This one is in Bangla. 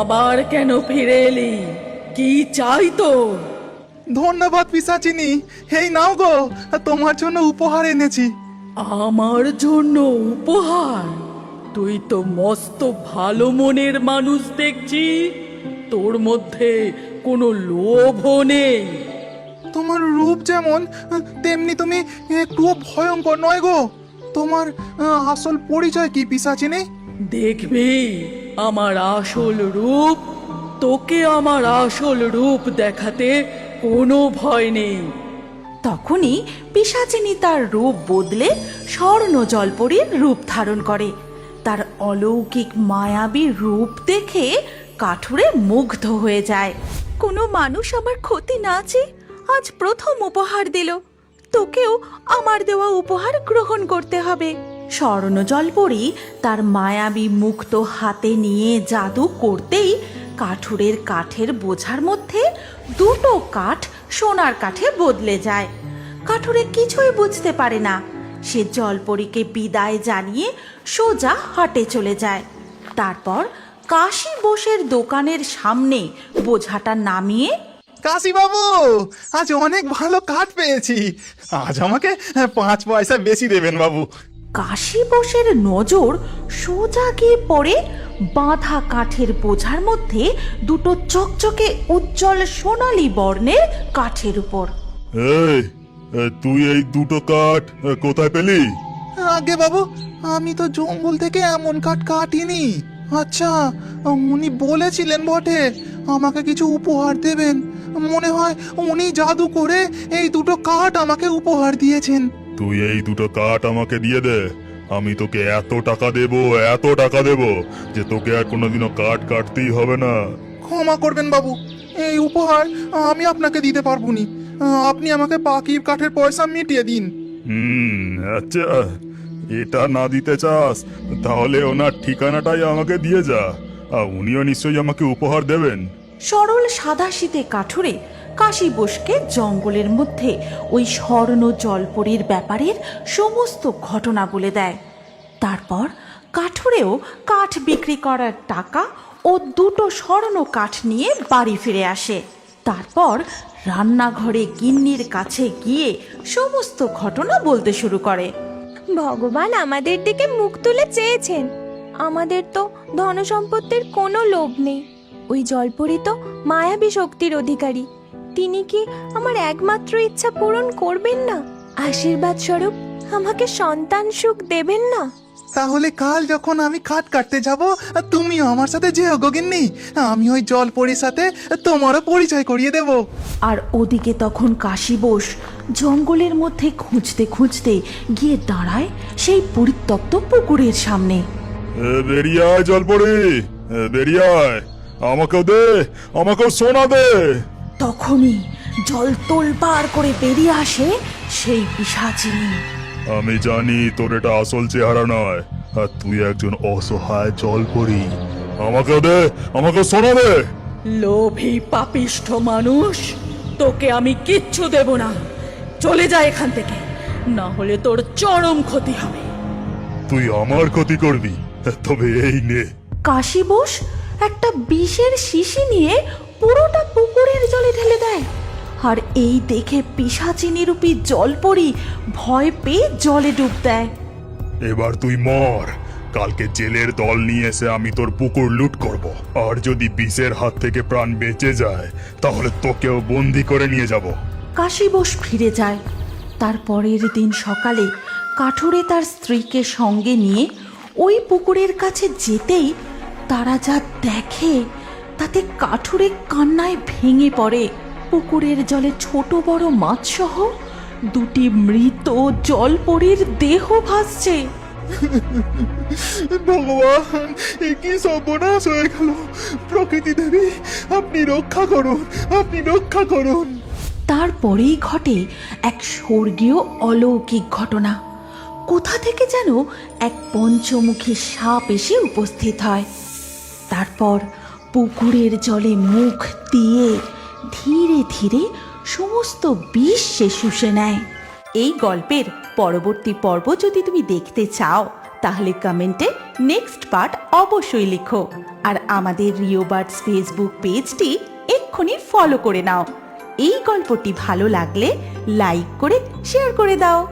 আবার কেন ফিরে এলি? কি চাই তোর? ধন্যবাদ পিশাচিনী, এই নাও গো, তোমার জন্য উপহার এনেছি। আমার জন্য উপহার? তুই তো মস্ত ভালো মনের মানুষ দেখছি। তোর মধ্যে কোনো লোভও নেই। তোমার রূপ যেমন তেমনি তুমি একটুও ভয়ঙ্কর নয় গো। তোমার আসল পরিচয় কি পিশাচিনী? দেখবি আমার আসল রূপ। তোকে আমার আসল রূপ দেখাতে কোনো ভয় নেই। তখনই পিশাচিনী তার রূপ বদলে স্বর্ণ জলপরীর রূপ ধারণ করে। তার অলৌকিক মায়াবী রূপ দেখে কাঠুরে মুগ্ধ হয়ে যায়। কোনো মানুষ আমার ক্ষতি না চেয়ে আজ প্রথম উপহার দিল, তোকেও আমার দেওয়া উপহার গ্রহণ করতে হবে। স্বর্ণ জলপরী তার মায়াবী মুক্ত হাতে নিয়ে জাদু করতেই কাঠুরের কাঠের বোঝার মধ্যে দুটো কাঠ সোনার কাঠে বদলে যায়। কাঠুরে কিছুই বুঝতে পারে না। সে জলপরীকে বিদায় জানিয়ে সোজা হাটে চলে যায়। তারপর কাশী বোসের দোকানের সামনে বোঝাটা নামিয়ে, কাশী বাবু, আজ অনেক ভালো কাঠ পেয়েছি, আজ আমাকে 5 পয়সা বেশি দেবেন বাবু। কাশী বোসের নজর সোজা গিয়ে পড়ে বাঁধা কাঠের বোঝার মধ্যে দুটো চকচকে উজ্জ্বল সোনালী বর্ণের কাঠের উপর। এই, তুই এই দুটো কাঠ কোথায় পেলি? আগে বাবু, আমি তো জঙ্গল থেকে এমন কাঠ কাটিনি। আচ্ছা, উনি বলেছিলেন বটে আমাকে কিছু উপহার দেবেন। মনে হয় উনি জাদু করে এই দুটো কাঠ আমাকে উপহার দিয়েছেন। তুই এই দুটো কাঠ আমাকে দিয়ে দে, আমি তোকে এত টাকা দেব, এত টাকা দেব যে তোকে আর কোনোদিনও কাঠ কাটতেই হবে না। ক্ষমা করবেন বাবু, এই উপহার আমি আপনাকে দিতে পারবো নি। আপনি আমাকে বাকি কাঠের পয়সা মিটিয়ে দিন। আচ্ছা, এটা না দিতে চাস তাহলে ওনার ঠিকানাটাই আমাকে দিয়ে যা, আর উনিও নিশ্চয়ই আমাকে উপহার দেবেন। সরল সাদাশীতে কাঠুরে কাশী বোসকে জঙ্গলের মধ্যে ওই স্বর্ণ জলপরীর ব্যাপারের সমস্ত ঘটনা বলে দেয়। তারপর কাঠুরেও কাঠ বিক্রি করার টাকা ও দুটো স্বর্ণ কাঠ নিয়ে বাড়ি ফিরে আসে। তারপর রান্নাঘরে গিন্নির কাছে গিয়ে সমস্ত ঘটনা বলতে শুরু করে। ভগবান আমাদের দিকে মুখ তুলে চেয়েছেন। আমাদের তো ধনসম্পত্তির কোনো লোভ নেই। ওই জলপরী তো মায়াবী শক্তির অধিকারী। তিনি কি আমার একমাত্র ইচ্ছা পূরণ করবেন না? আশীর্বাদ স্বরূপ আমাকে সন্তান সুখ দেবেন না? তাহলে কাল যখন আমি কাঠ কাটতে যাব, তুমিও আমার সাথে যেও গো গিন্নি। আমি ওই জলপরীর সাথে তোমারও পরিচয় করিয়ে দেব। আর ওদিকে তখন কাশী বোস জঙ্গলের মধ্যে খুঁজতে খুঁজতে গিয়ে দাঁড়ায় সেই পরিত্যক্ত পুকুরের সামনে। বেরিয়ে আয় জলপরি, বেরিয়ে আয়, আমাকেও দে, আমাকেও সোনা দে। তখনই জল তোলপাড় করে বেরিয়ে আসে সেই পিশাচিনী। আমি জানি তোর এটা আসল চেহারা নয়, আর তুই একজন অসহায় জলপরি। আমাকেও দে, আমাকে সোনা দে। লোভী পাপিষ্ঠ মানুষ, তোকে আমি কিচ্ছু দেব না। চলে যা এখান থেকে, না হলে তোর চরম ক্ষতি হবে। তুই আমার ক্ষতি করবি, তবে এই নে। কাশী বোস একটা বিষের শিশি নিয়ে পুরোটা পুকুরের জলে ঢেলে দেয়। আর এই দেখে পিশাচিনী রূপী জলপরি ভয় পেয়ে জলে ডুব দেয়। এবার তুই মর, কালকে জেলের দল নিয়ে এসে আমি তোর পুকুর লুট করব, আর যদি বিষের হাত থেকে প্রাণ বেঁচে যায় তাহলে তোকেও বন্দি করে নিয়ে যাব। কাশী বোস ফিরে যায়। তার পরের দিন সকালে কাঠুরে তার স্ত্রীকে সঙ্গে নিয়ে ওই পুকুরের কাছে যেতেই তারা যা দেখে তাতে কাঠুরে কান্নায় ভেঙে পড়ে। পুকুরের জলে ছোট বড় মাছ সহ দুটি মৃত জলপরীর দেহ ভাসছে। ভগবান, এ কি সর্বনাশ হয়ে গেল! প্রকৃতি দেবী, আপনি রক্ষা করুন, আপনি রক্ষা করুন। তারপরেই ঘটে এক স্বর্গীয় অলৌকিক ঘটনা। কোথা থেকে যেন এক পঞ্চমুখী সাপ এসে উপস্থিত হয়। তারপর পুকুরের জলে মুখ দিয়ে ধীরে ধীরে সমস্ত বিষ সে শুষে নেয়। এই গল্পের পরবর্তী পর্ব যদি তুমি দেখতে চাও তাহলে কমেন্টে নেক্সট পার্ট অবশ্যই লিখো। আর আমাদের রিও বার্ডস ফেসবুক পেজটি এক্ষুনি ফলো করে নাও। এই গল্পটি ভালো লাগলে লাইক করে শেয়ার করে দাও।